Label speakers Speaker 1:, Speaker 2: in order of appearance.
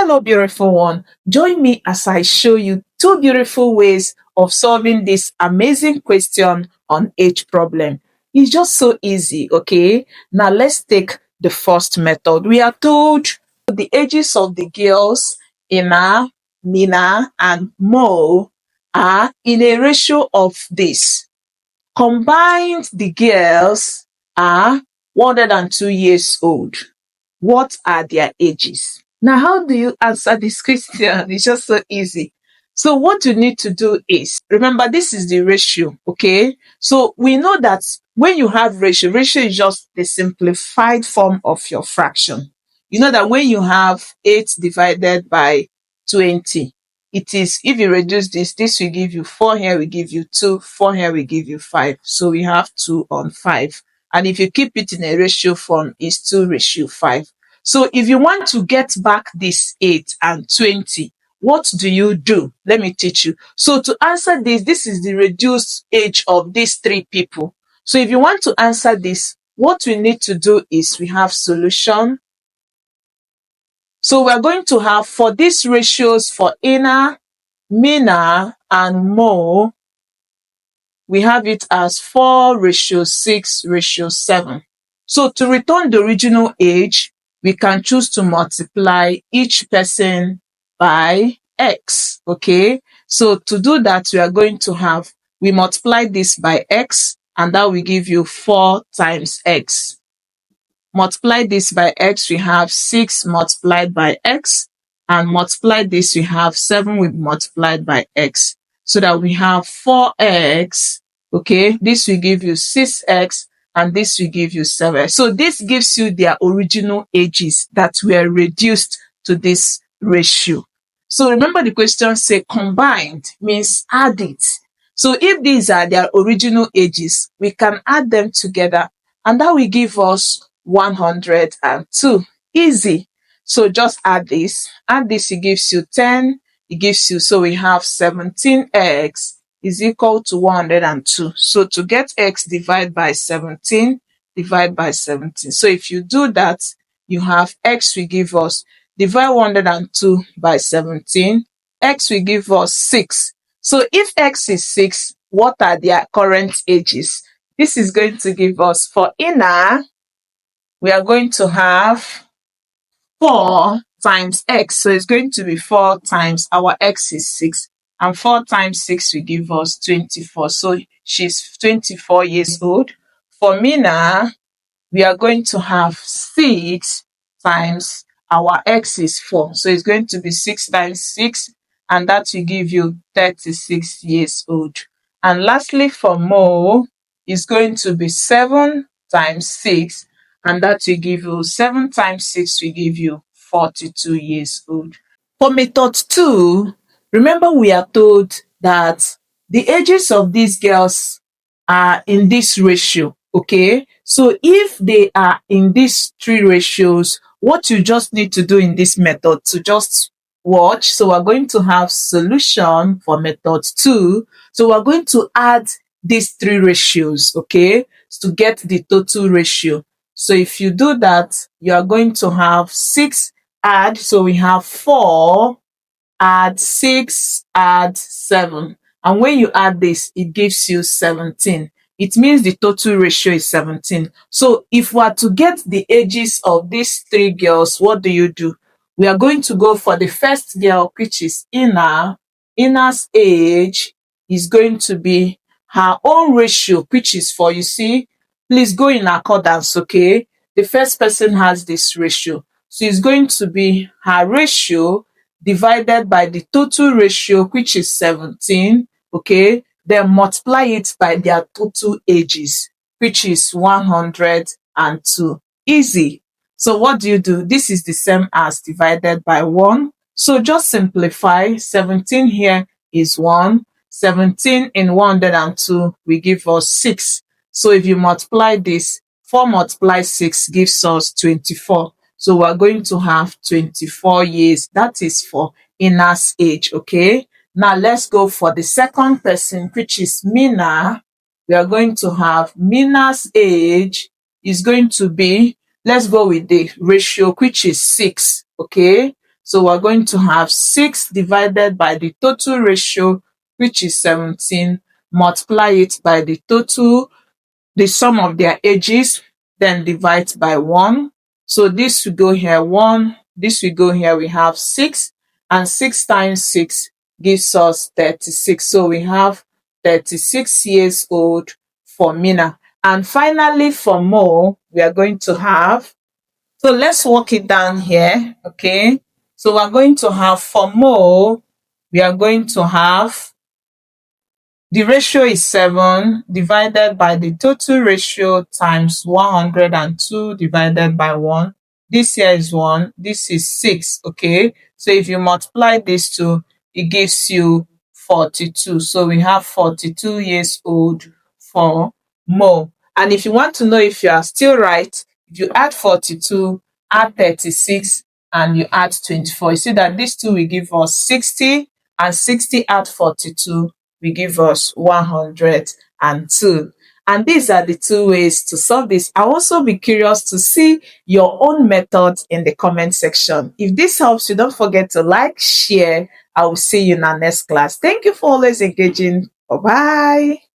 Speaker 1: Hello, beautiful one. Join me as I show you two beautiful ways of solving this amazing question on age problem. It's just so easy, okay? Now let's take the first method. We are told the ages of the girls, Ina, Mina, and Mo are in a ratio of this. Combined, the girls are 102 years old. What are their ages? Now, how do you answer this question? It's just so easy. So what you need to do is, remember, this is the ratio, okay? So we know that when you have ratio is just the simplified form of your fraction. You know that when you have 8 divided by 20, it is, if you reduce this will give you 4, here will give you 2, 4 here will give you 5. So we have 2 on 5. And if you keep it in a ratio form, it's 2:5. So if you want to get back this 8 and 20, what do you do? Let me teach you. So to answer this is the reduced age of these 3 people. So if you want to answer this, what we need to do is we have solution. So we're going to have, for these ratios for Ina, Mina, and Mo, we have it as 4:6:7. So to return the original age, we can choose to multiply each person by x, okay? So to do that, we are going to have, we multiply this by x, and that will give you 4 times x. Multiply this by x, we have 6 multiplied by x, and multiply this, we have 7 we multiplied by x. So that we have 4x, okay? This will give you 6x, and this will give you 7. So this gives you their original ages that were reduced to this ratio. So remember, the question say combined means add it. So if these are their original ages, we can add them together, and that will give us 102. Easy. So just add this, it gives you 10, it gives you, so we have 17x is equal to 102. So to get x, divide by 17, divide by 17. So if you do that, you have x will give us, divide 102 by 17, x will give us 6. So if x is 6, what are their current ages? This is going to give us, for Ina, we are going to have 4 times x. So it's going to be 4 times, our x is 6. And 4 times 6 will give us 24. So she's 24 years old. For Mina, we are going to have 6 times, our x is 4. So it's going to be 6 times 6. And that will give you 36 years old. And lastly, for Mo, it's going to be 7 times 6. And that will give you, 7 times 6 will give you 42 years old. For method 2, remember we are told that the ages of these girls are in this ratio, okay? So if they are in these 3 ratios, what you just need to do in this method to just watch. So we're going to have solution for method 2. So we're going to add these 3 ratios, okay, to get the total ratio. So if you do that, you are going to have 6 add, so we have 4, add 6, add 7. And when you add this, it gives you 17. It means the total ratio is 17. So if we are to get the ages of these 3 girls, what do? We are going to go for the first girl, which is Ina. Ina's age is going to be her own ratio, which is 4. You see, please go in accordance, okay? The first person has this ratio. So it's going to be her ratio divided by the total ratio, which is 17, okay? Then multiply it by their total ages, which is 102. Easy. So what do? This is the same as divided by 1. So just simplify. 17 here is 1. 17 in 102 will give us 6. So if you multiply this, 4 multiply 6 gives us 24. So we're going to have 24 years. That is for Ina's age, okay? Now let's go for the second person, which is Mina. We are going to have Mina's age is going to be, let's go with the ratio, which is 6, okay? So we're going to have 6 divided by the total ratio, which is 17, multiply it by the sum of their ages, then divide by 1. So this will go here 1, this will go here, we have 6, and 6 times 6 gives us 36. So we have 36 years old for Mina. And finally for Mo, we are going to have, so let's work it down here, okay? So we're going to have for Mo, we are going to have the ratio is 7 divided by the total ratio times 102 divided by 1. This here is 1, this is 6, okay? So if you multiply these two, it gives you 42. So we have 42 years old for Mo. And if you want to know if you are still right, if you add 42, add 36, and you add 24, you see that these two will give us 60, and 60 add 42 will give us 102. And these are the two ways to solve this. I'll also be curious to see your own methods in the comment section. If this helps you, don't forget to like, share. I will see you in our next class. Thank you for always engaging. Bye-bye.